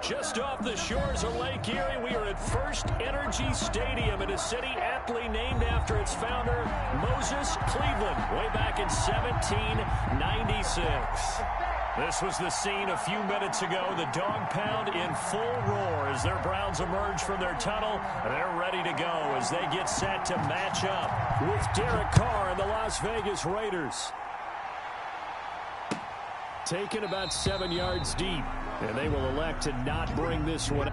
Just off the shores of Lake Erie, we are at First Energy Stadium in a city aptly named after its founder, Moses Cleveland, way back in 1796. This was the scene a few minutes ago. The dog pound in full roar as their Browns emerge from their tunnel. They're ready to go as they get set to match up with Derek Carr and the Las Vegas Raiders. Taken about 7 yards deep, and they will elect to not bring this one.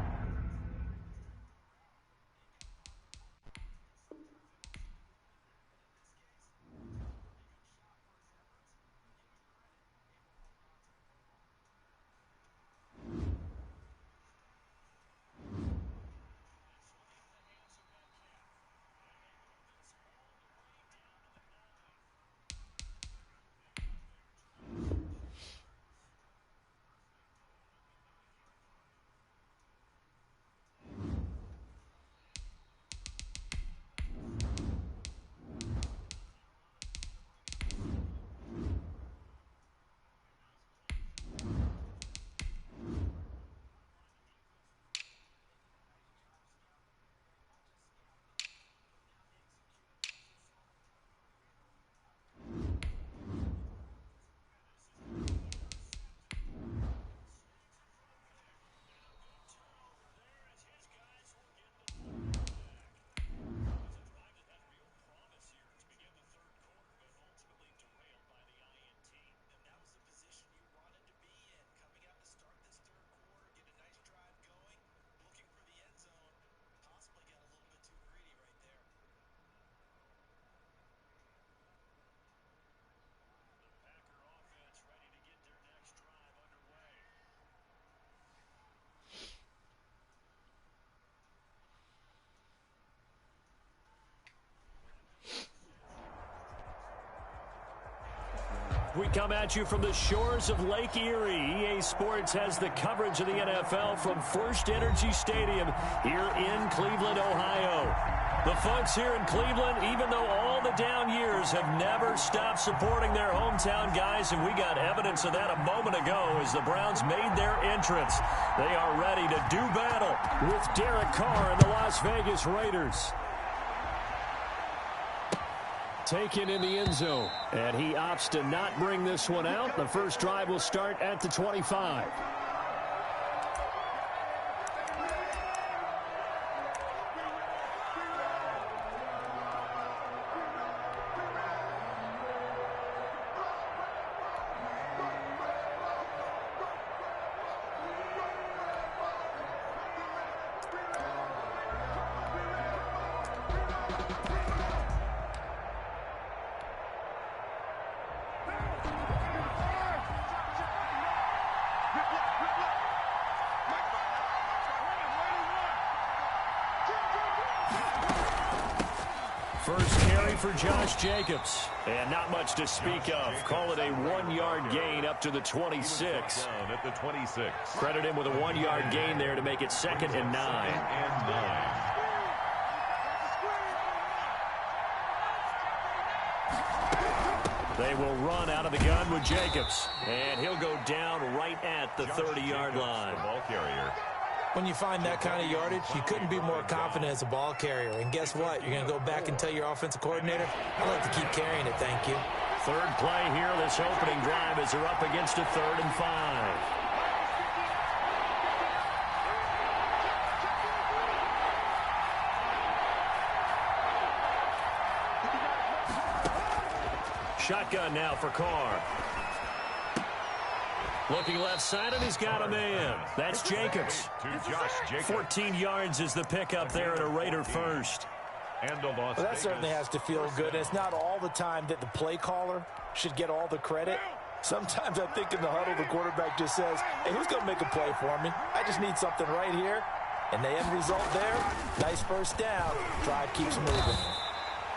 We come at you from the shores of Lake Erie. EA Sports has the coverage of the NFL from First Energy Stadium here in Cleveland, Ohio. The folks here in Cleveland, even though all the down years, have never stopped supporting their hometown guys, and we got evidence of that a moment ago as the Browns made their entrance. They are ready to do battle with Derek Carr and the Las Vegas Raiders. Taken in the end zone, and he opts to not bring this one out. The first drive will start at the 25. First carry for Josh Jacobs. And not much to speak of. Call it a 1-yard gain up to the 26. At the 26. Credit him with a 1-yard gain there to make it 2nd and 9. They will run out of the gun with Jacobs. And he'll go down right at the 30-yard line. Ball carrier. When you find that kind of yardage, you couldn't be more confident as a ball carrier. And guess what? You're going to go back and tell your offensive coordinator, I'd like to keep carrying it, thank you. Third play here, this opening drive, as they're up against a 3rd and 5. Shotgun now for Carr. Looking left side, and he's got a man. That's Jacobs. 14 yards is the pickup there, and a Raider first. Well, that certainly has to feel good. It's not all the time that the play caller should get all the credit. Sometimes I think in the huddle, the quarterback just says, hey, who's going to make a play for me? I just need something right here. And the end result there, nice first down. Drive keeps moving.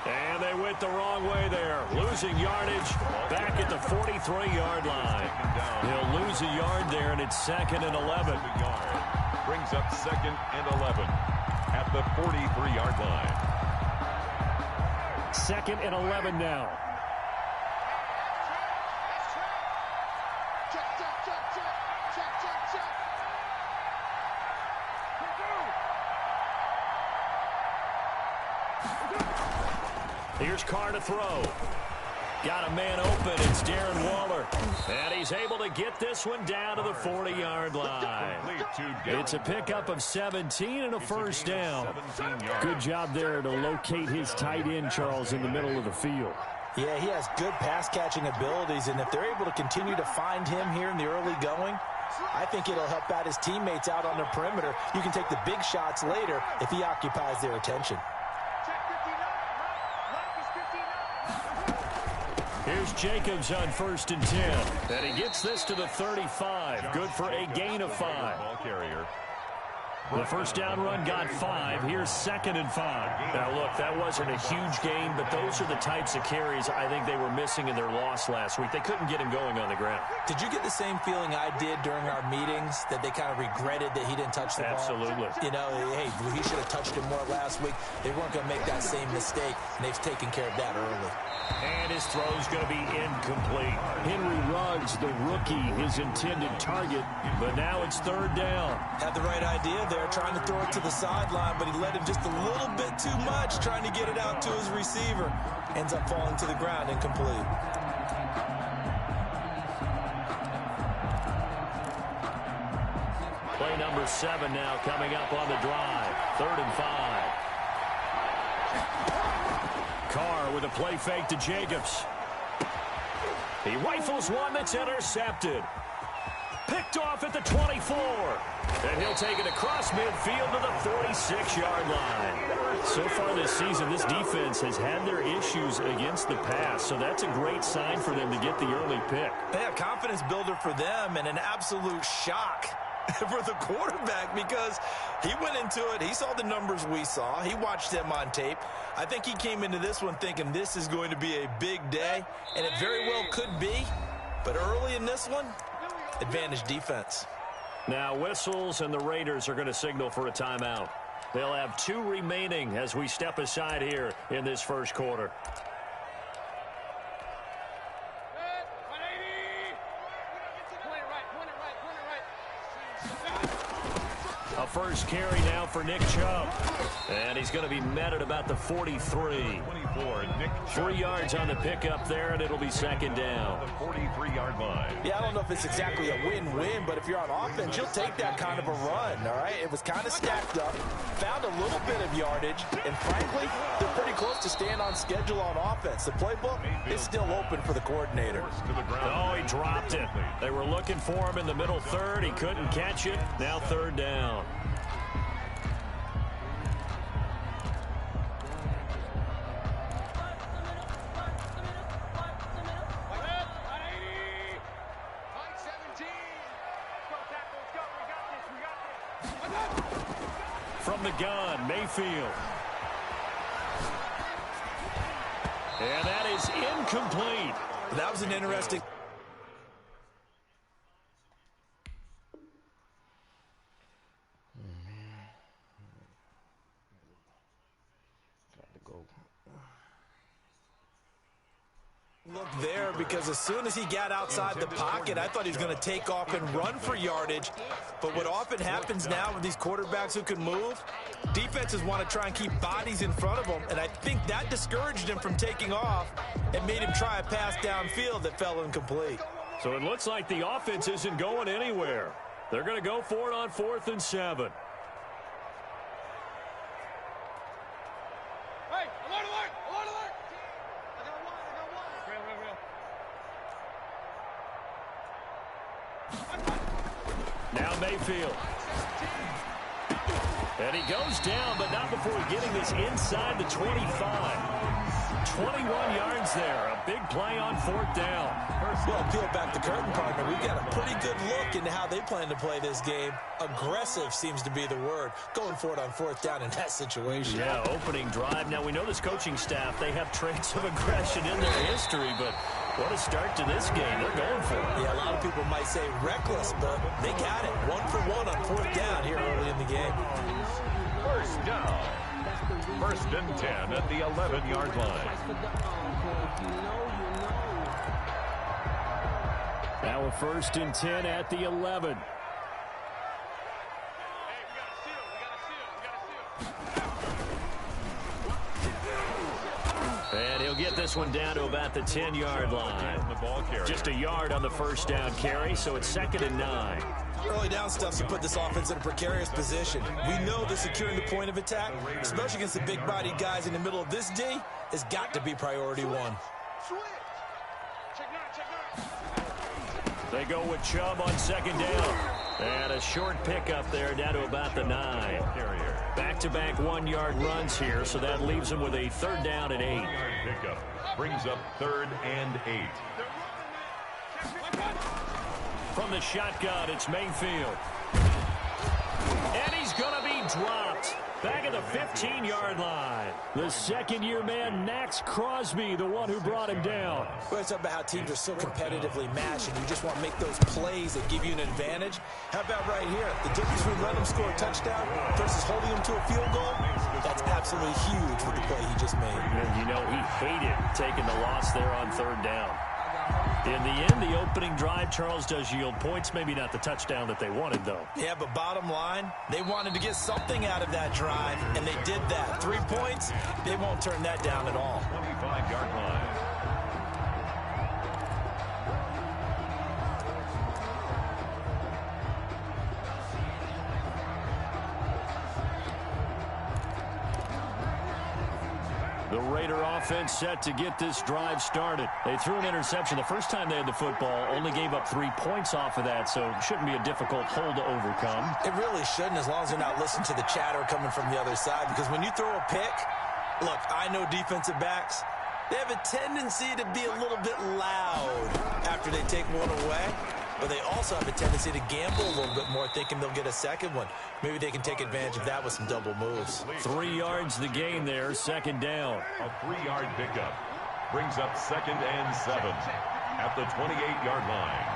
And they went the wrong way there. Losing yardage back at the 43-yard line. He'll lose a yard there, and it's 2nd and 11. Brings up 2nd and 11 at the 43-yard line. 2nd and 11 now. Here's Carr to throw. Got a man open. It's Darren Waller. And he's able to get this one down to the 40-yard line. It's a pickup of 17 and a first down. Good job there to locate his tight end, Charles, in the middle of the field. Yeah, he has good pass-catching abilities, and if they're able to continue to find him here in the early going, I think it'll help out his teammates out on the perimeter. You can take the big shots later if he occupies their attention. Here's Jacobs on 1st and 10. And he gets this to the 35. Good for a gain of 5. Ball carrier. The first down run got 5. Here's 2nd and 5. Now, look, that wasn't a huge gain, but those are the types of carries I think they were missing in their loss last week. They couldn't get him going on the ground. Did you get the same feeling I did during our meetings, that they kind of regretted that he didn't touch the ball? Absolutely. You know, hey, he should have touched it more last week. They weren't going to make that same mistake, and they've taken care of that early. And his throw's going to be incomplete. Henry Ruggs, the rookie, his intended target. But now it's 3rd down. Had the right idea there, trying to throw it to the sideline, but he let him just a little bit too much, trying to get it out to his receiver. Ends up falling to the ground, incomplete. Play number 7 now coming up on the drive. 3rd and 5. Carr with a play fake to Jacobs. He rifles one that's intercepted. Picked off at the 24. And he'll take it across midfield to the 46-yard line. So far this season, this defense has had their issues against the pass, so that's a great sign for them to get the early pick. Yeah, confidence builder for them and an absolute shock for the quarterback, because he went into it. He saw the numbers we saw. He watched them on tape. I think he came into this one thinking this is going to be a big day, and it very well could be. But early in this one, advantage defense. Now whistles, and the Raiders are going to signal for a timeout. They'll have 2 remaining as we step aside here in this first quarter. A first carry now for Nick Chubb. And he's going to be met at about the 43. 3 yards on the pickup there, and it'll be 2nd down. The 43-yard line. Yeah, I don't know if it's exactly a win-win, but if you're on offense, you'll take that kind of a run, all right? It was kind of stacked up, found a little bit of yardage, and frankly, they're pretty close to staying on schedule on offense. The playbook is still open for the coordinator. Oh, he dropped it. They were looking for him in the middle 3rd. He couldn't catch it. Now 3rd down. From the gun, Mayfield. And that is incomplete. That was an interesting... look there, because as soon as he got outside the pocket, I thought he was going to take off and run for yardage. But what often happens now with these quarterbacks who can move, defenses want to try and keep bodies in front of them, and I think that discouraged him from taking off and made him try a pass downfield that fell incomplete. So it looks like the offense isn't going anywhere. They're going to go for it on 4th and 7. Now Mayfield. And he goes down, but not before getting this inside the 25. 21 yards there. A big play on 4th down. Well, peel back the curtain, partner. We've got a pretty good look into how they plan to play this game. Aggressive seems to be the word. Going for it on 4th down in that situation. Yeah, opening drive. Now, we know this coaching staff, they have traits of aggression in their history, but what a start to this game. They're going for it. Yeah, a lot of people might say reckless, but they got it. 1 for 1 on 4th down here early in the game. First down. 1st and 10 at the 11-yard line. Now a 1st and 10 at the 11. And this one down to about the 10-yard line. Just a yard on the first down carry, so it's 2nd and 9. Early down stuff to put this offense in a precarious position. We know that securing the point of attack, especially against the big-bodied guys in the middle of this D, has got to be priority one. They go with Chubb on 2nd down. And a short pickup there down to about the 9. Back-to-back 1-yard runs here, so that leaves them with a 3rd down and 8. Pickup brings up 3rd and 8. From the shotgun, it's Mayfield. And he's going to be dropped. Back at the 15-yard line. The second-year man, Max Crosby, the one who brought him down. Well, it's about how teams are so competitively matched, and you just want to make those plays that give you an advantage. How about right here? The difference between letting them score a touchdown versus holding them to a field goal, that's absolutely huge with the play he just made. And you know, he hated taking the loss there on 3rd down. In the end, the opening drive, Charles, does yield points. Maybe not the touchdown that they wanted, though. Yeah, but bottom line, they wanted to get something out of that drive, and they did that. 3 points, they won't turn that down at all. 25-yard line. The Raider offense set to get this drive started. They threw an interception the first time they had the football, only gave up 3 points off of that, so it shouldn't be a difficult hole to overcome. It really shouldn't, as long as they're not listening to the chatter coming from the other side, because when you throw a pick, look, I know defensive backs, they have a tendency to be a little bit loud after they take one away. But they also have a tendency to gamble a little bit more, thinking they'll get a second one. Maybe they can take advantage of that with some double moves. 3 yards the gain there, 2nd down. A 3-yard pickup brings up 2nd and 7 at the 28-yard line.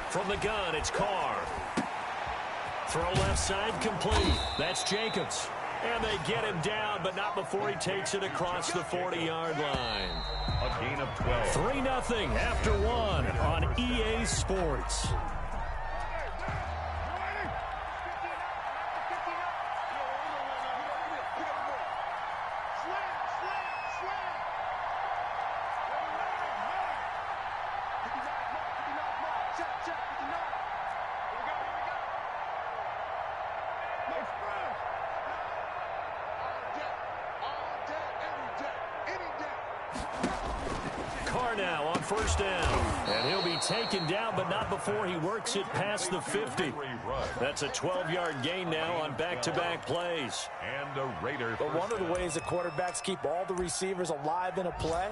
From the gun, it's Carr. Throw left side complete. That's Jacobs. And they get him down, but not before he takes it across the 40-yard line. A gain of 12. 3-0 after 1 on EA Sports. Now on 1st down, and he'll be taken down, but not before he works it past the 50. That's a 12-yard gain now on back-to-back plays. And a Raider. But one of the ways the quarterbacks keep all the receivers alive in a play,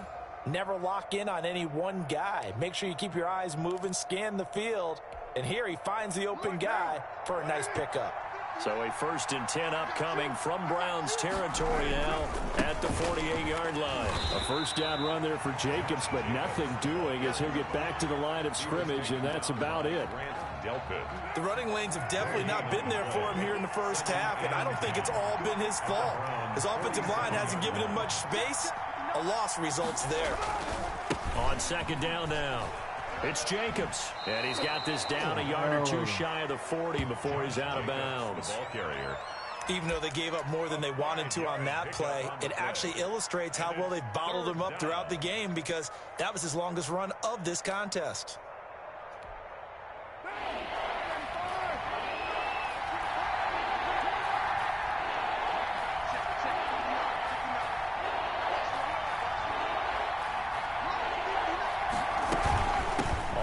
never lock in on any one guy. Make sure you keep your eyes moving, scan the field, and here he finds the open guy for a nice pickup. So a 1st and 10 upcoming from Browns territory now at the 48-yard line. A 1st down run there for Jacobs, but nothing doing as he'll get back to the line of scrimmage, and that's about it. The running lanes have definitely not been there for him here in the first half, and I don't think it's all been his fault. His offensive line hasn't given him much space. A loss results there. On 2nd down now. It's Jacobs, and he's got this down a yard or 2 shy of the 40 before he's out of bounds. Even though they gave up more than they wanted to on that play, it actually illustrates how well they've bottled him up throughout the game, because that was his longest run of this contest.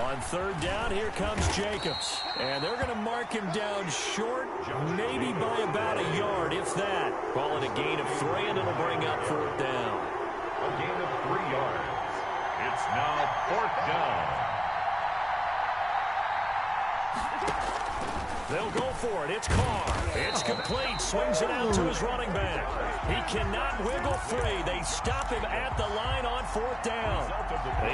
On 3rd down, here comes Jacobs. And they're going to mark him down short, maybe by about a yard, if that. Call it a gain of 3, and it'll bring up 4th down. A gain of 3 yards. It's now 4th down. They'll go for it. It's Carr. It's complete. Swings it out to his running back. He cannot wiggle free. They stop him at the line on 4th down.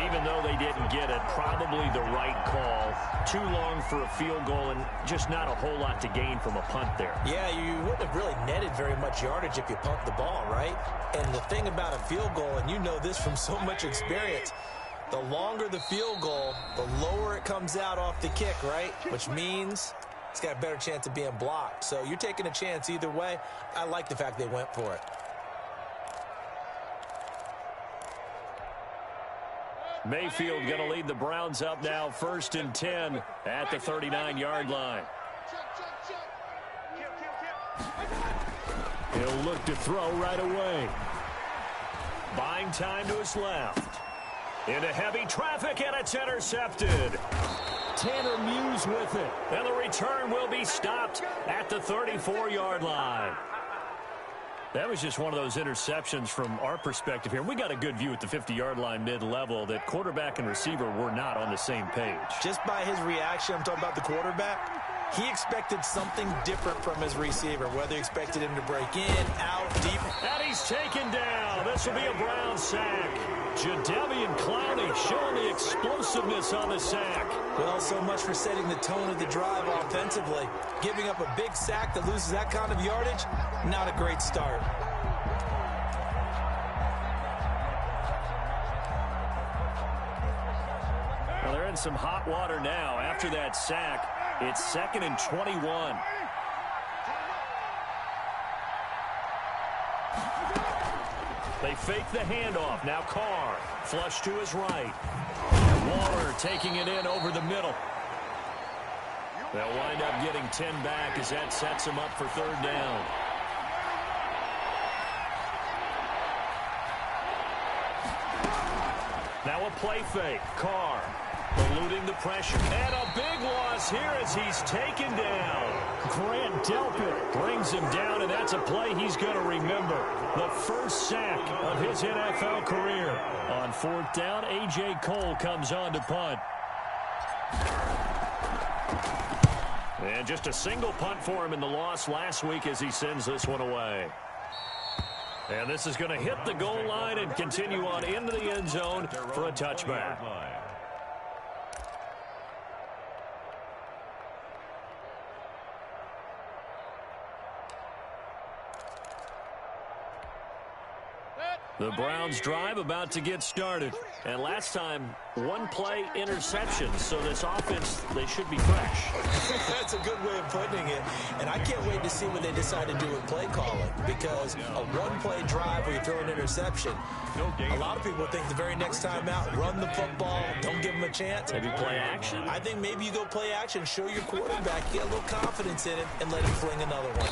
Even though they didn't get it, probably the right call. Too long for a field goal and just not a whole lot to gain from a punt there. Yeah, you wouldn't have really netted very much yardage if you pumped the ball, right? And the thing about a field goal, and you know this from so much experience, the longer the field goal, the lower it comes out off the kick, right? Which means he's got a better chance of being blocked. So you're taking a chance either way. I like the fact they went for it. Mayfield going to lead the Browns up now, 1st and 10 at the 39-yard line. He'll look to throw right away. Buying time to his left. Into heavy traffic, and it's intercepted. Tanner Muse with it. And the return will be stopped at the 34-yard line. That was just one of those interceptions from our perspective here. We got a good view at the 50-yard line mid-level that quarterback and receiver were not on the same page. Just by his reaction, I'm talking about the quarterback, he expected something different from his receiver, whether he expected him to break in, out, deep. And he's taken down. This will be a Brown sack. Jadeveon Clowney showing the explosiveness on the sack. Well, so much for setting the tone of the drive offensively. Giving up a big sack that loses that kind of yardage, not a great start. Well, they're in some hot water now. After that sack, it's 2nd and 21. They fake the handoff. Now Carr, flush to his right. Waller taking it in over the middle. They'll wind up getting 10 back as that sets them up for 3rd down. Now a play fake. Carr eluding the pressure. And a big loss here as he's taken down. Grant Delpit brings him down, and that's a play he's going to remember. The first sack of his NFL career. On 4th down, A.J. Cole comes on to punt. And just a single punt for him in the loss last week as he sends this one away. And this is going to hit the goal line and continue on into the end zone for a touchback. The Browns drive about to get started. And last time, 1-play interception. So this offense, they should be fresh. That's a good way of putting it. And I can't wait to see what they decide to do with play calling. Because a 1-play drive where you throw an interception, a lot of people think the very next time out, run the football, don't give them a chance. Maybe play action. I think maybe you go play action, show your quarterback, get a little confidence in it, and let him fling another one.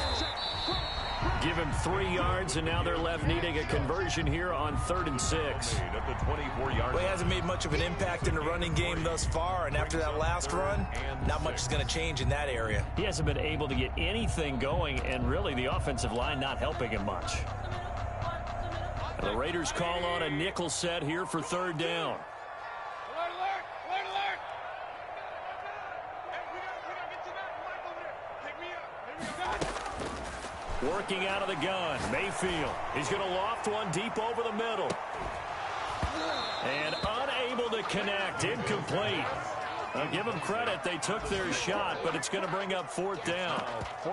Give him 3 yards, and now they're left needing a conversion here on 3rd and 6. At the 24-yard Well, he hasn't made much of an impact in the running game thus far, and after that last run, not much is going to change in that area. He hasn't been able to get anything going, and really the offensive line not helping him much. And the Raiders call on a nickel set here for 3rd down. Working out of the gun, Mayfield. He's going to loft one deep over the middle. And unable to connect, incomplete. I'll give them credit, they took their shot, but it's going to bring up 4th down.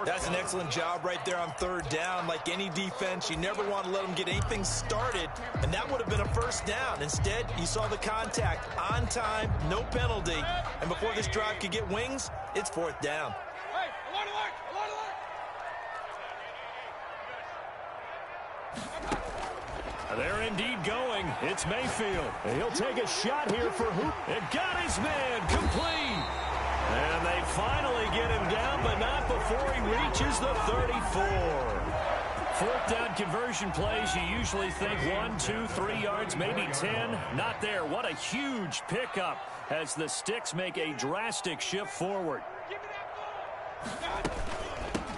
That's an excellent job right there on 3rd down. Like any defense, you never want to let them get anything started, and that would have been a 1st down. Instead, you saw the contact on time, no penalty, and before this drive could get wings, it's 4th down. They're indeed going. It's Mayfield. He'll take a shot here for Hoop. It got his man complete. And they finally get him down, but not before he reaches the 34. 4th down conversion plays, you usually think 1, 2, 3 yards, maybe 10. Not there. What a huge pickup as the Sticks make a drastic shift forward.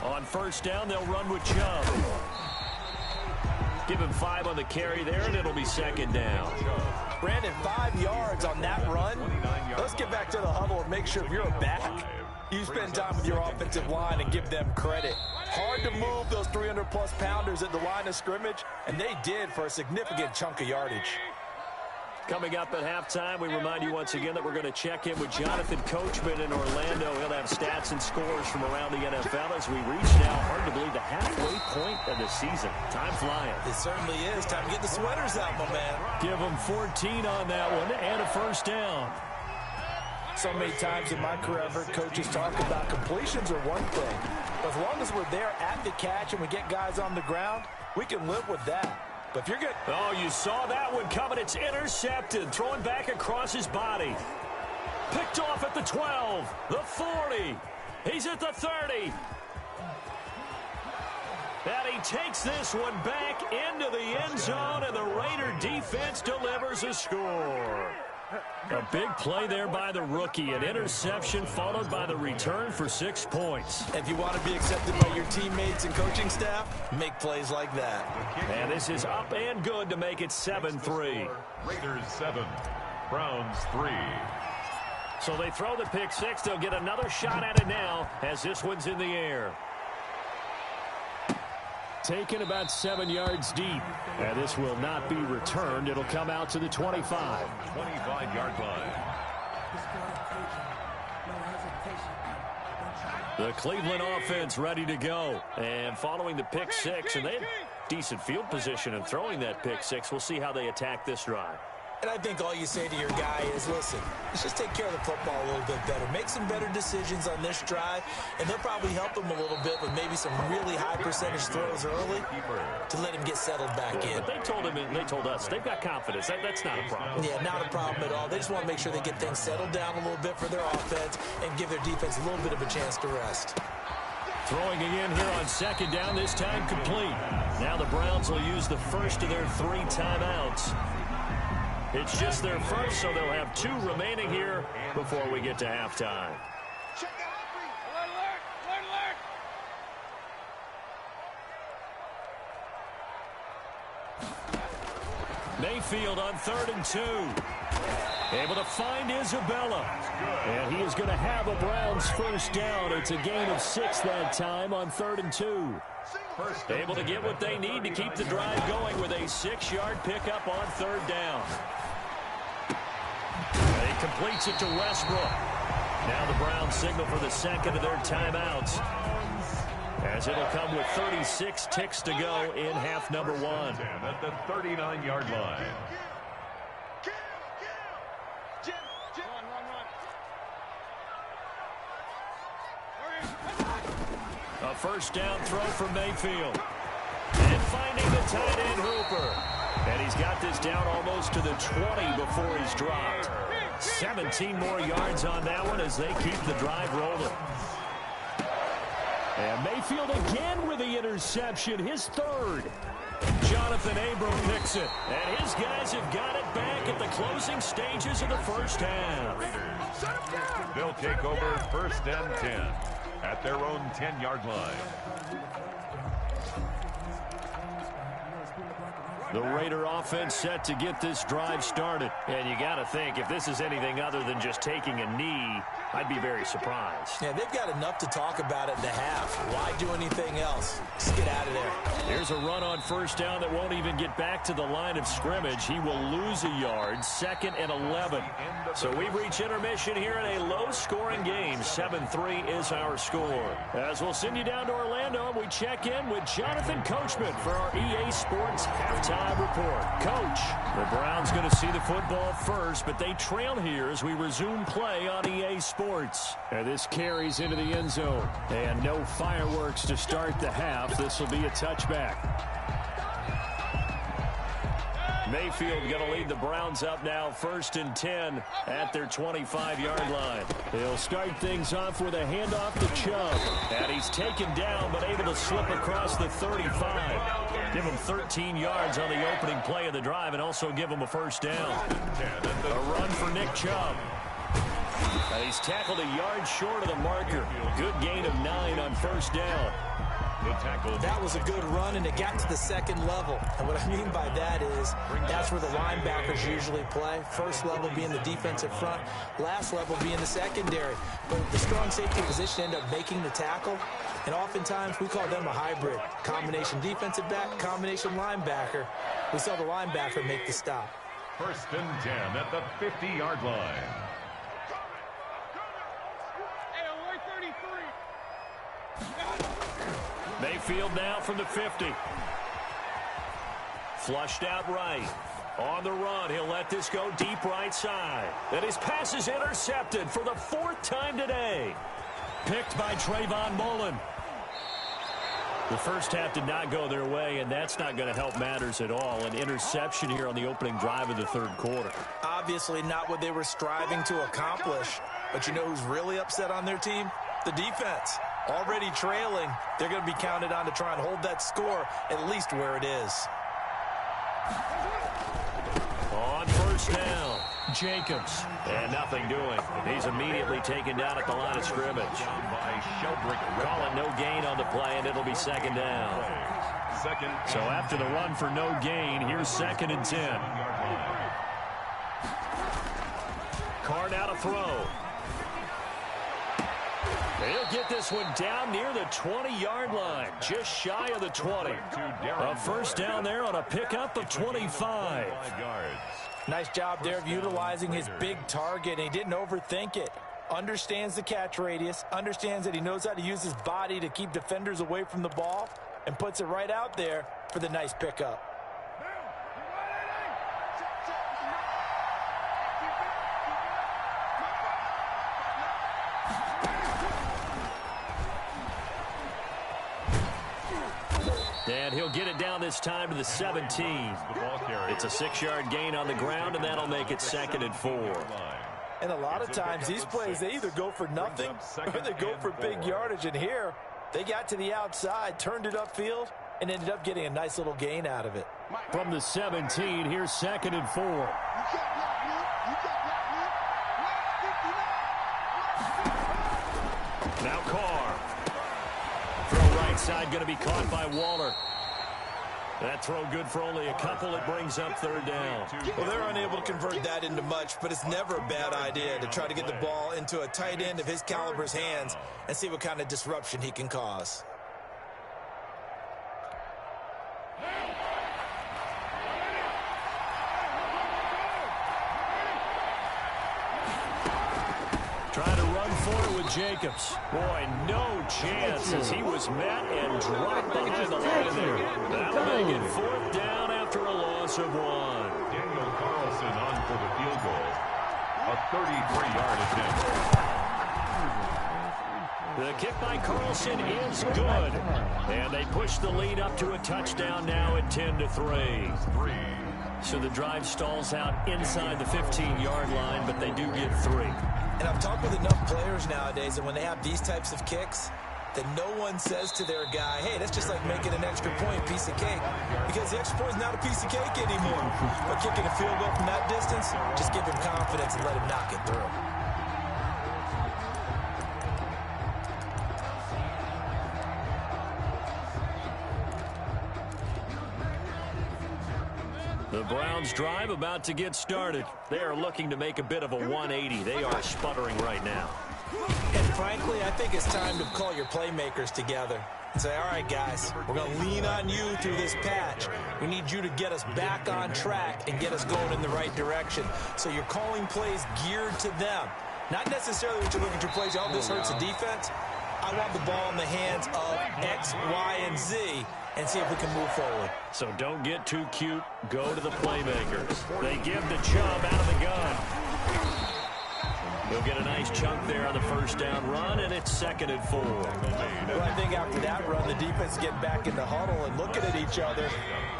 On 1st down, they'll run with Chubb. Give him 5 on the carry there, and it'll be 2nd down. Brandon, 5 yards on that run. Let's get back to the huddle and make sure if you're a back, you spend time with your offensive line and give them credit. Hard to move those 300-plus pounders at the line of scrimmage, and they did for a significant chunk of yardage. Coming up at halftime, we remind you once again that we're going to check in with Jonathan Coachman in Orlando. He'll have stats and scores from around the NFL as we reach now, hard to believe, the halfway point of the season. Time flying. It certainly is. Time to get the sweaters out, my man. Give them 14 on that one and a 1st down. So many times in my career, I've heard coaches talk about completions are one thing. But as long as we're there at the catch and we get guys on the ground, we can live with that. But if you're good... Oh, you saw that one coming. It's intercepted. Throwing back across his body. Picked off at the 12. The 40. He's at the 30. And he takes this one back into the end zone, and the Raider defense delivers a score. A big play there by the rookie. An interception followed by the return for 6 points. If you want to be accepted by your teammates and coaching staff, make plays like that. And this is up and good to make it 7-3. Raiders 7, Browns 3. So they throw the pick six. They'll get another shot at it now as this one's in the air. Taken about 7 yards deep. And this will not be returned. It'll come out to the 25. 25-yard line. The Cleveland offense ready to go. And following the pick six, and they have decent field position in throwing that pick six. We'll see how they attack this drive. And I think all you say to your guy is, listen, let's just take care of the football a little bit better. Make some better decisions on this drive, and they'll probably help him a little bit with maybe some really high percentage throws early to let him get settled back in. But they told him, and they told us, they've got confidence. That's not a problem. Yeah, not a problem at all. They just want to make sure they get things settled down a little bit for their offense and give their defense a little bit of a chance to rest. Throwing again here on second down, this time complete. Now the Browns will use the first of their 3 timeouts. It's just their first, so they'll have 2 remaining here before we get to halftime. Mayfield on 3rd and 2. Able to find Isabella. And he is going to have a Browns first down. It's a gain of 6 that time on 3rd and 2. Able to get what they need to keep the drive going with a 6-yard pickup on 3rd down. He completes it to Westbrook. Now the Browns signal for the second of their timeouts, as it'll come with 36 ticks to go in half number 1. At the 39-yard line. A first down throw for Mayfield. And finding the tight end Hooper. And he's got this down almost to the 20 before he's dropped. 17 more yards on that one as they keep the drive rolling. And Mayfield again with the interception, his 3rd. Jonathan Abram picks it. And his guys have got it back at the closing stages of the first half. They'll take over 1st and 10 at their own 10-yard line. The Raider offense set to get this drive started. And you got to think, if this is anything other than just taking a knee, I'd be very surprised. Yeah, they've got enough to talk about it in the half. Why do anything else? Just get out of there. Here's a run on first down that won't even get back to the line of scrimmage. He will lose a yard. 2nd and 11. So we've reached intermission here in a low-scoring game. 7-3 is our score. As we'll send you down to Orlando, we check in with Jonathan Coachman for our EA Sports halftime report. Coach, the Browns going to see the football first, but they trail here as we resume play on EA Sports. And this carries into the end zone. And no fireworks to start the half. This will be a touchback. Mayfield going to lead the Browns up now, 1st and 10 at their 25-yard line. They'll start things off with a handoff to Chubb. And he's taken down, but able to slip across the 35. Give him 13 yards on the opening play of the drive and also give him a first down. A run for Nick Chubb. And he's tackled a yard short of the marker. Good gain of 9 on first down. That was a good run, and it got to the 2nd level. And what I mean by that is that's where the linebackers usually play. First level being the defensive front, last level being the secondary. But the strong safety position ended up making the tackle, and oftentimes we call them a hybrid. Combination defensive back, combination linebacker. We saw the linebacker make the stop. 1st and 10 at the 50-yard line. Mayfield now from the 50. Flushed out right. On the run, he'll let this go deep right side. And his pass is intercepted for the 4th time today. Picked by Trayvon Mullen. The first half did not go their way, and that's not going to help matters at all. An interception here on the opening drive of the 3rd quarter. Obviously not what they were striving to accomplish. But you know who's really upset on their team? The defense. Already trailing, they're going to be counted on to try and hold that score at least where it is. On first down, Jacobs. And nothing doing. He's immediately taken down at the line of scrimmage. Call it no gain on the play, and it'll be 2nd down. So after the run for no gain, here's 2nd and 10. Card out a throw. He'll get this one down near the 20-yard line, just shy of the 20. A first down there on a pickup of 25. Nice job there of utilizing his big target, and he didn't overthink it. Understands the catch radius, understands that he knows how to use his body to keep defenders away from the ball, and puts it right out there for the nice pickup. And he'll get it down this time to the 17. It's a 6-yard gain on the ground, and that'll make it 2nd and 4. And a lot of times these plays, they either go for nothing or they go for big yardage. And here, they got to the outside, turned it upfield, and ended up getting a nice little gain out of it. From the 17, here's 2nd and 4. Now Carr. Throw right side going to be caught by Waller. That throw good for only a couple. It brings up 3rd down. Well, they're unable to convert that into much, but it's never a bad idea to try to get the ball into a tight end of his caliber's hands and see what kind of disruption he can cause. Trying to run for it with Jacobs. Boy, no chance as he was met and dropped behind the line there. That'll make it 4th down after a loss of 1. Daniel Carlson on for the field goal. A 33-yard attempt. The kick by Carlson is good. And they push the lead up to a touchdown now at 10-3. So the drive stalls out inside the 15-yard line, but they do get 3. And I've talked with enough players nowadays that when they have these types of kicks, that no one says to their guy, hey, that's just like making an extra point, piece of cake. Because the extra point is not a piece of cake anymore. But kicking a field goal from that distance, just give him confidence and let him knock it through. The Browns drive about to get started. They are looking to make a bit of a 180. They are sputtering right now. And frankly, I think it's time to call your playmakers together and say, all right, guys, we're going to lean on you through this patch. We need you to get us back on track and get us going in the right direction. So you're calling plays geared to them. Not necessarily what you're looking at your plays, oh, this hurts the defense. I want the ball in the hands of X, Y, and Z and see if we can move forward. So don't get too cute. Go to the playmakers. They give the Chubb out of the gun. He'll get a nice chunk there on the first down run, and it's 2nd and 4. Well, I think after that run, the defense is getting back in the huddle and looking at each other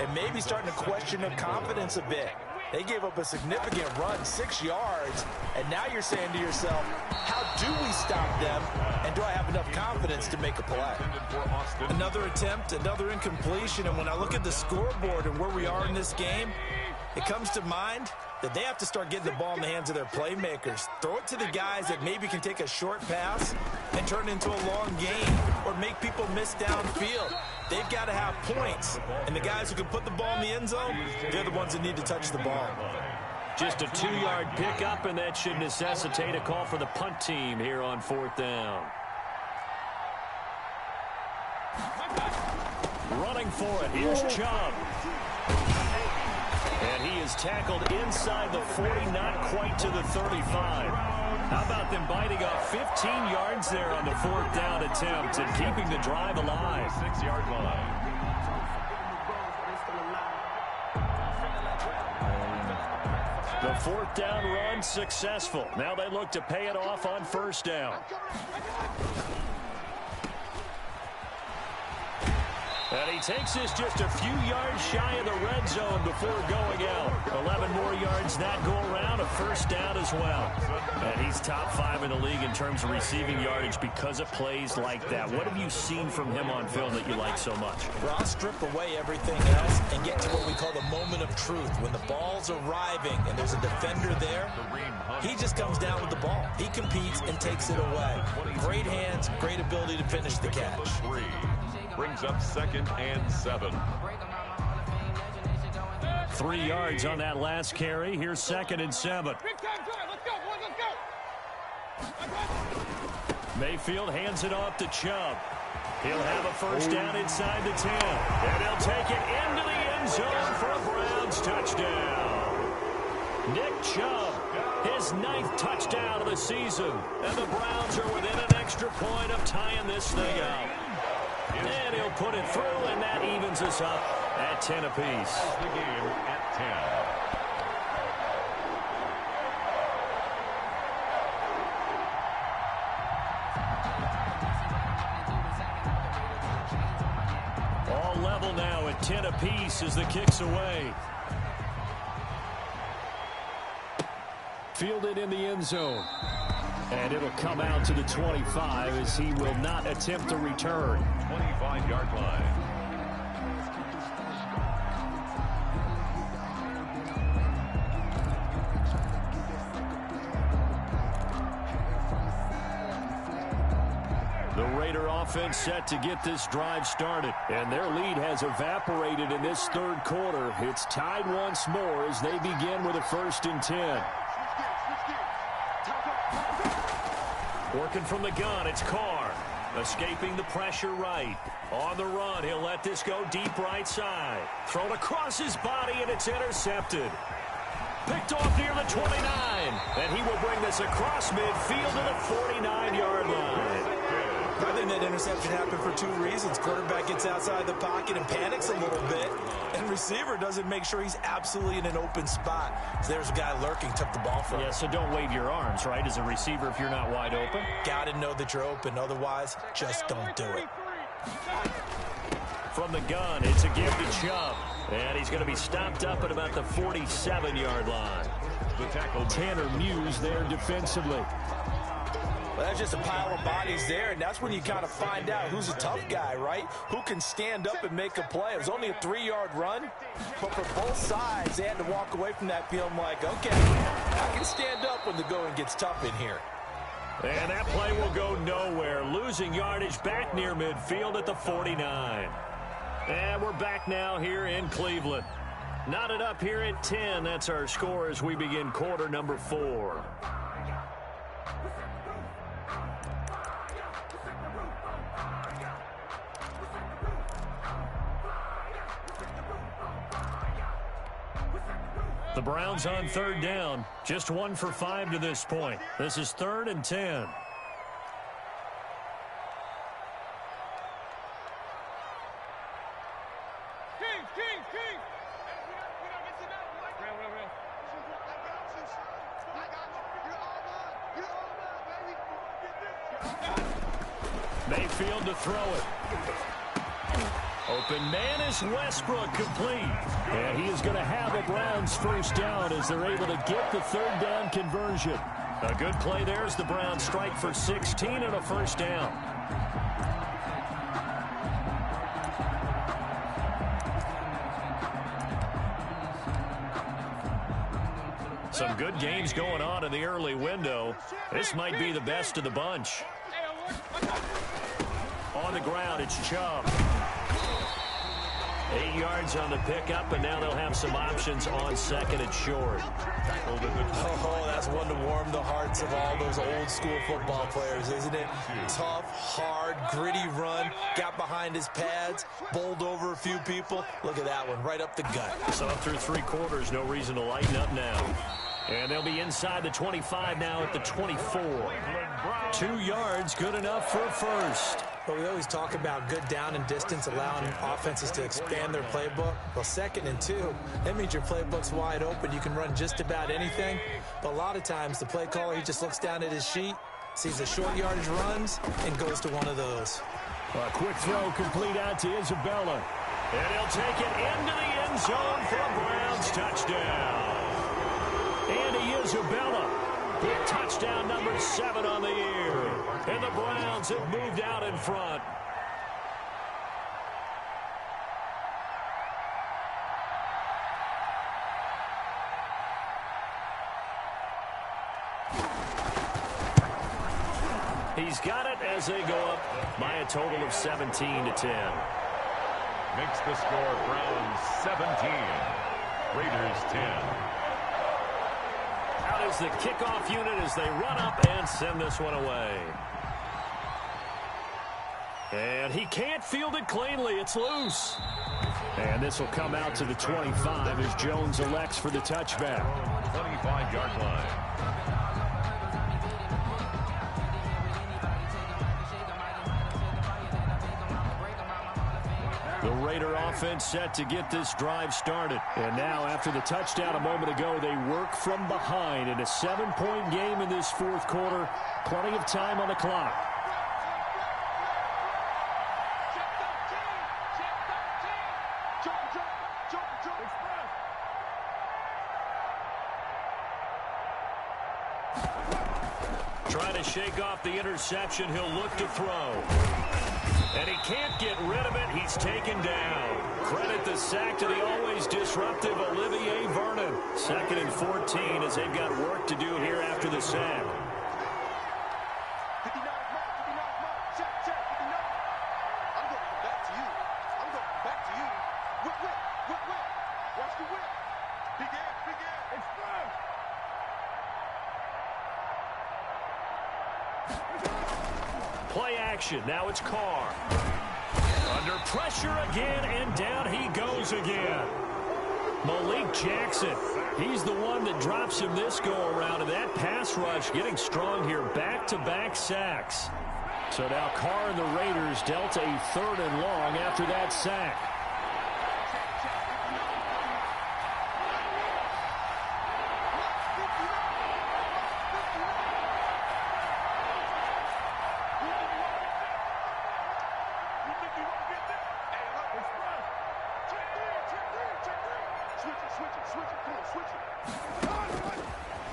and maybe starting to question their confidence a bit. They gave up a significant run, 6 yards, and now you're saying to yourself, how do we stop them, and do I have enough confidence to make a play? Another attempt, another incompletion, and when I look at the scoreboard and where we are in this game, it comes to mind that they have to start getting the ball in the hands of their playmakers. Throw it to the guys that maybe can take a short pass and turn it into a long gain or make people miss downfield. They've got to have points, and the guys who can put the ball in the end zone, they're the ones that need to touch the ball. Just a 2-yard pickup, and that should necessitate a call for the punt team here on 4th down. Running for it, here's Chubb. And he is tackled inside the 40, not quite to the 35. How about them biting off 15 yards there on the 4th down attempt and keeping the drive alive? 6-yard line. The fourth down run successful. Now they look to pay it off on first down. And he takes this just a few yards shy of the red zone before going out. 11 more yards that go around, a first down as well. And he's top 5 in the league in terms of receiving yardage because of plays like that. What have you seen from him on film that you like so much? Well, I'll strip away everything else and get to what we call the moment of truth. When the ball's arriving and there's a defender there, he just comes down with the ball. He competes and takes it away. Great hands, great ability to finish the catch. Brings up 2nd and 7. 3 yards on that last carry. Here's 2nd and 7. Mayfield hands it off to Chubb. He'll have a first down inside the 10. And he'll take it into the end zone for a Browns touchdown. Nick Chubb, his 9th touchdown of the season. And the Browns are within an extra point of tying this thing up. And he'll put it through, and that evens us up at 10 apiece. The game at 10. All level now at 10 apiece as the kick's away. Fielded in the end zone. And it'll come out to the 25 as he will not attempt to return. 25-yard line. The Raider offense set to get this drive started. And their lead has evaporated in this third quarter. It's tied once more as they begin with a 1st and 10. Working from the gun, it's Carr. Escaping the pressure right. On the run, he'll let this go deep right side. Thrown across his body, and it's intercepted. Picked off near the 29. And he will bring this across midfield to the 49-yard line. I think that interception happened for 2 reasons. Quarterback gets outside the pocket and panics a little bit. And receiver doesn't make sure he's absolutely in an open spot. So there's a guy lurking, took the ball from him. Yeah, so don't wave your arms, right, as a receiver if you're not wide open. Got to know that you're open. Otherwise, just don't do it. From the gun, it's a give to Chubb. And he's going to be stopped up at about the 47-yard line. The tackle, Tanner Muse there defensively. Well, that's just a pile of bodies there, and that's when you kind of find out who's a tough guy, right? Who can stand up and make a play. It was only a 3-yard run, but for both sides, they had to walk away from that feeling like, okay, I can stand up when the going gets tough in here. And that play will go nowhere. Losing yardage back near midfield at the 49. And we're back now here in Cleveland. Knotted up here at 10. That's our score as we begin quarter number 4. The Browns on 3rd down. Just 1 for 5 to this point. This is 3rd and 10. Mayfield to throw it. Open man is Westbrook, complete. And he is going to have a Browns first down as they're able to get the 3rd down conversion. A good play there as the Browns strike for 16 and a first down. Some good games going on in the early window. This might be the best of the bunch. On the ground, it's Chubb. 8 yards on the pickup, and now they'll have some options on 2nd and short. Oh, that's one to warm the hearts of all those old school football players, isn't it? Tough, hard, gritty run, got behind his pads, bowled over a few people. Look at that one, right up the gut. So through 3 quarters, no reason to lighten up now. And they'll be inside the 25 now at the 24. 2 yards, good enough for a first. Well, we always talk about good down and distance, allowing offenses to expand their playbook. Well, 2nd and 2, that means your playbook's wide open. You can run just about anything. But a lot of times, the play caller, he just looks down at his sheet, sees the short yardage runs, and goes to one of those. A quick throw complete out to Isabella. And he'll take it into the end zone for a Browns touchdown. Andy Isabella with touchdown number 7 on the year. And the Browns have moved out in front. He's got it as they go up by a total of 17-10. Makes the score Browns 17, Raiders 10. Out is the kickoff unit as they run up and send this one away. And he can't field it cleanly. It's loose. And this will come out to the 25 as Jones elects for the touchback. 25-yard line. The Raider offense set to get this drive started. And now, after the touchdown a moment ago, they work from behind in a 7-point game in this 4th quarter. Plenty of time on the clock. Trying to shake off the interception. He'll look to throw. And he can't get rid of it. He's taken down. Credit the sack to the always disruptive Olivier Vernon. 2nd and 14 as they've got work to do here after the sack. Play action. Now it's Carr. Under pressure again, and down he goes again. Malik Jackson. He's the one that drops him this go-around, and that pass rush getting strong here. Back-to-back sacks. So now Carr and the Raiders dealt a 3rd and long after that sack.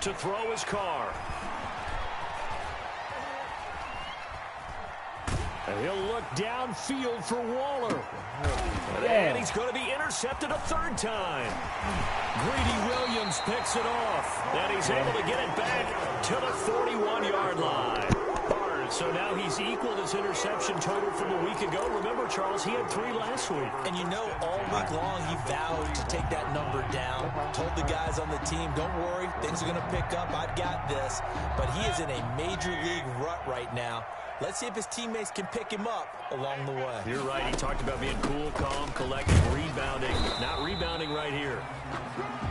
To throw his Carr. And he'll look downfield for Waller. And he's going to be intercepted a 3rd time. Greedy Williams picks it off. And he's able to get it back to the 41-yard line. So now he's equaled his interception total from a week ago. Remember, Charles, he had 3 last week. And you know, all week long he vowed to take that number down. Told the guys on the team, don't worry, things are going to pick up. I've got this. But he is in a major league rut right now. Let's see if his teammates can pick him up along the way. You're right. He talked about being cool, calm, collected, rebounding. Not rebounding right here.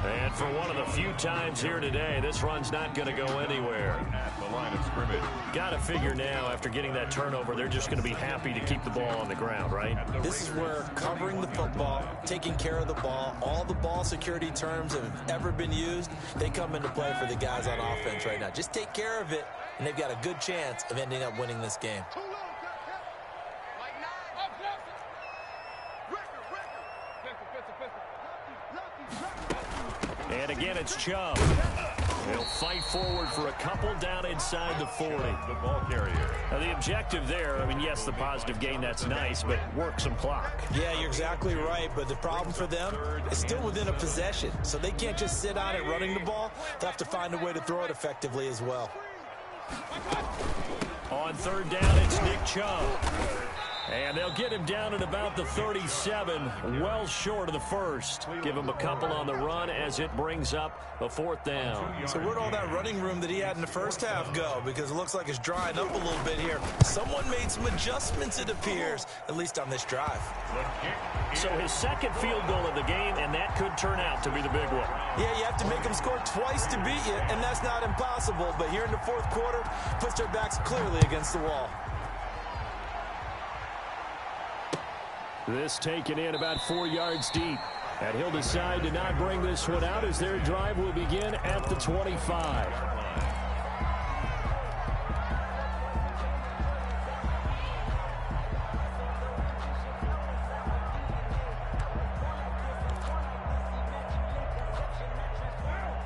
And for one of the few times here today, this run's not going to go anywhere. At the line of scrimmage. Got to figure now, after getting that turnover, they're just going to be happy to keep the ball on the ground, right? This is where covering the football, taking care of the ball, all the ball security terms have ever been used, they come into play for the guys on offense right now. Just take care of it, and they've got a good chance of ending up winning this game. And again, it's Chubb. He'll fight forward for a couple down inside the 40. The ball carrier. Now, the objective there, I mean, yes, the positive gain, that's nice, but work some clock. Yeah, you're exactly right, but the problem for them is still within a possession, so they can't just sit on it running the ball. They'll have to find a way to throw it effectively as well. On 3rd down, it's Nick Chubb. And they'll get him down at about the 37, well short of the 1st. Give him a couple on the run as it brings up a 4th down. So where'd all that running room that he had in the first half go? Because it looks like it's drying up a little bit here. Someone made some adjustments, it appears, at least on this drive. So his 2nd field goal of the game, and that could turn out to be the big one. Yeah, you have to make them score twice to beat you, and that's not impossible. But here in the 4th quarter, puts their backs clearly against the wall. This taken in about 4 yards deep. And he'll decide to not bring this one out as their drive will begin at the 25.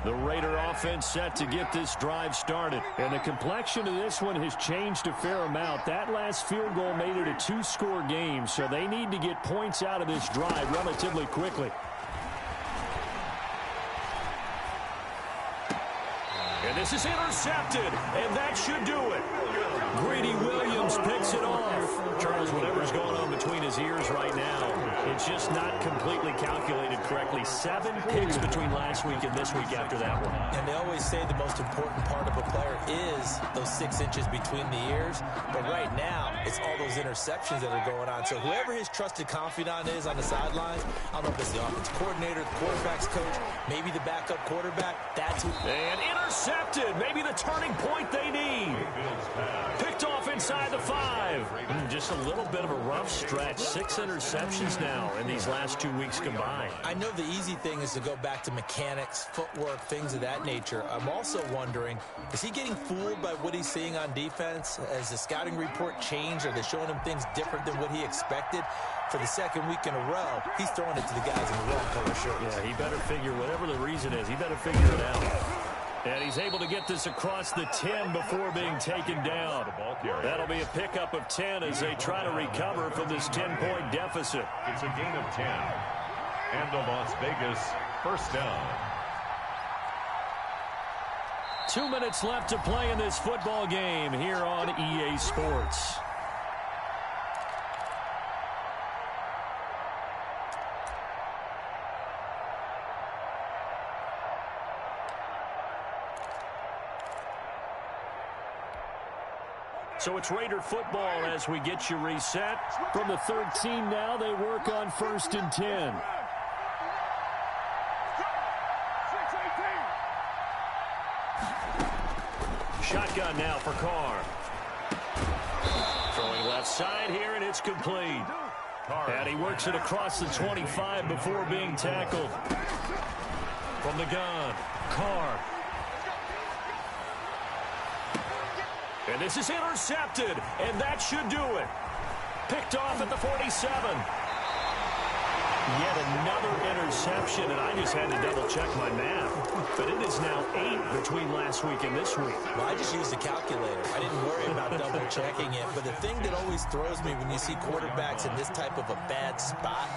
The Raider offense set to get this drive started. And the complexion of this one has changed a fair amount. That last field goal made it a 2-score game, so they need to get points out of this drive relatively quickly. And this is intercepted, and that should do it. Greedy Williams picks it off. Charles, whatever's going on between his ears right now, it's just not completely calculated correctly. 7 picks between last week and this week after that one. And they always say the most important part of a player is those 6 inches between the ears. But right now, it's all those interceptions that are going on. So whoever his trusted confidant is on the sidelines, I don't know if it's the offensive coordinator, the quarterback's coach, maybe the backup quarterback, that's who. And intercepted. Maybe the turning point they need. Picked off inside the 5. Just a little bit of a rough stretch. 6 interceptions now in these last 2 weeks combined. I know the easy thing is to go back to mechanics, footwork, things of that nature. I'm also wondering, is he getting fooled by what he's seeing on defense? Has the scouting report changed? Are they showing him things different than what he expected? For the second week in a row, he's throwing it to the guys in the wrong color shirts. Yeah, he better figure, whatever the reason is, he better figure it out. And he's able to get this across the 10 before being taken down. That'll be a pickup of 10 as they try to recover from this 10-point deficit. It's a gain of 10. And the Las Vegas first down. 2 minutes left to play in this football game here on EA Sports. So it's Raider football as we get you reset. From the 13 now, they work on 1st and 10. Shotgun now for Carr. Throwing left side here, and it's complete. And he works it across the 25 before being tackled. From the gun, Carr. And this is intercepted, and that should do it. Picked off at the 47. Yet another interception, and I just had to double-check my math. But it is now 8 between last week and this week. Well, I just used a calculator. I didn't worry about double-checking it. But the thing that always throws me when you see quarterbacks in this type of a bad spot,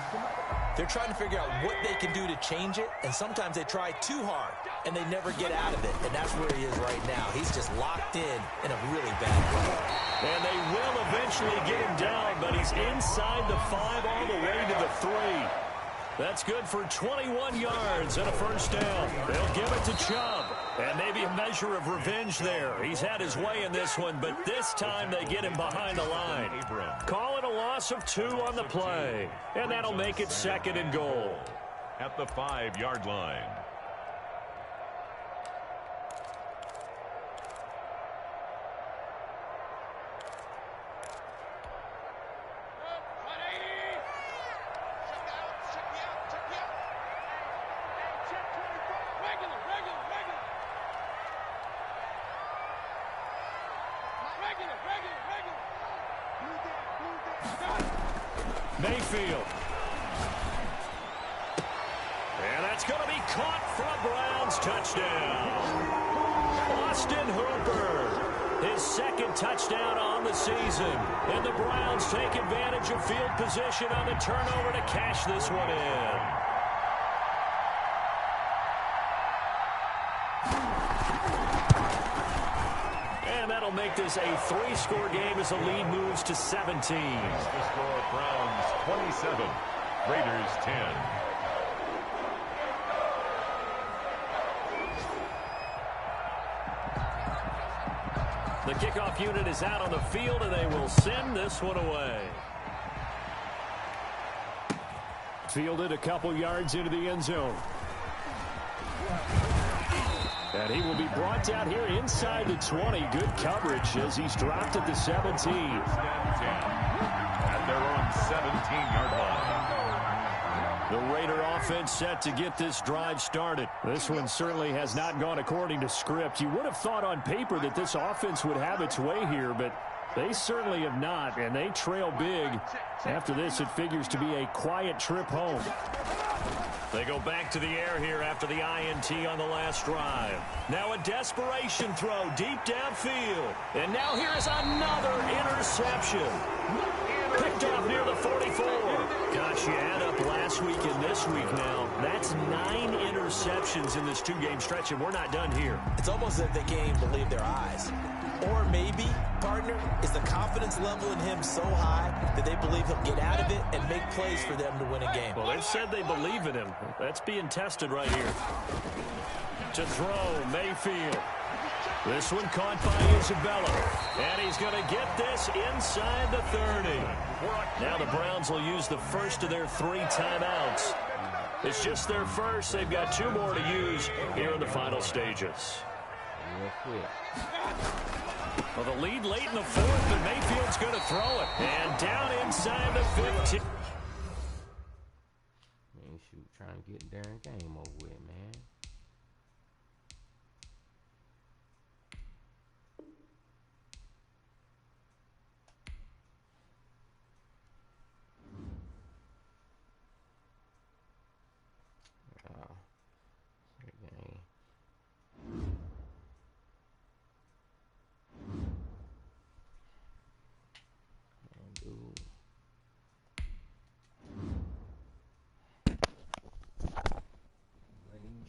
they're trying to figure out what they can do to change it, and sometimes they try too hard, and they never get out of it. And that's where he is right now. He's just locked in a really bad way. And they will eventually get him down, but he's inside the 5 all the way to the 3. That's good for 21 yards and a first down. They'll give it to Chubb. And maybe a measure of revenge there. He's had his way in this one, but this time they get him behind the line. Call it a loss of 2 on the play. And that'll make it 2nd and goal. At the 5-yard line. Mayfield. And that's going to be caught for a Browns touchdown. Austin Hooper, his 2nd touchdown on the season. And the Browns take advantage of field position on the turnover to cash this one in. And that'll make this a 3-score game as the lead moves to 17. The score, Browns 27, Raiders 10. The kickoff unit is out on the field, and they will send this one away. Fielded a couple yards into the end zone. And he will be brought down here inside the 20. Good coverage as he's dropped at the 17. At their own 17-yard line. The Raider offense set to get this drive started. This one certainly has not gone according to script. You would have thought on paper that this offense would have its way here, but they certainly have not, and they trail big. After this, it figures to be a quiet trip home. They go back to the air here after the INT on the last drive. Now a desperation throw deep downfield. And now here is another interception. Picked off near the 44. Gosh, you add up last week and this week now. That's 9 interceptions in this 2-game stretch, and we're not done here. It's almost as if they can't even believe their eyes. Or maybe, partner, is the confidence level in him so high that they believe he'll get out of it and make plays for them to win a game. Well, they've said they believe in him. That's being tested right here. To throw, Mayfield. This one caught by Isabella. And he's going to get this inside the 30. Now the Browns will use the first of their 3 timeouts. It's just their first. They've got 2 more to use here in the final stages. Well, the lead late in the 4th, and Mayfield's going to throw it. And down inside the 15. Man, shoot, trying to get the darn game over with, man.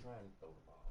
Trying to throw the ball.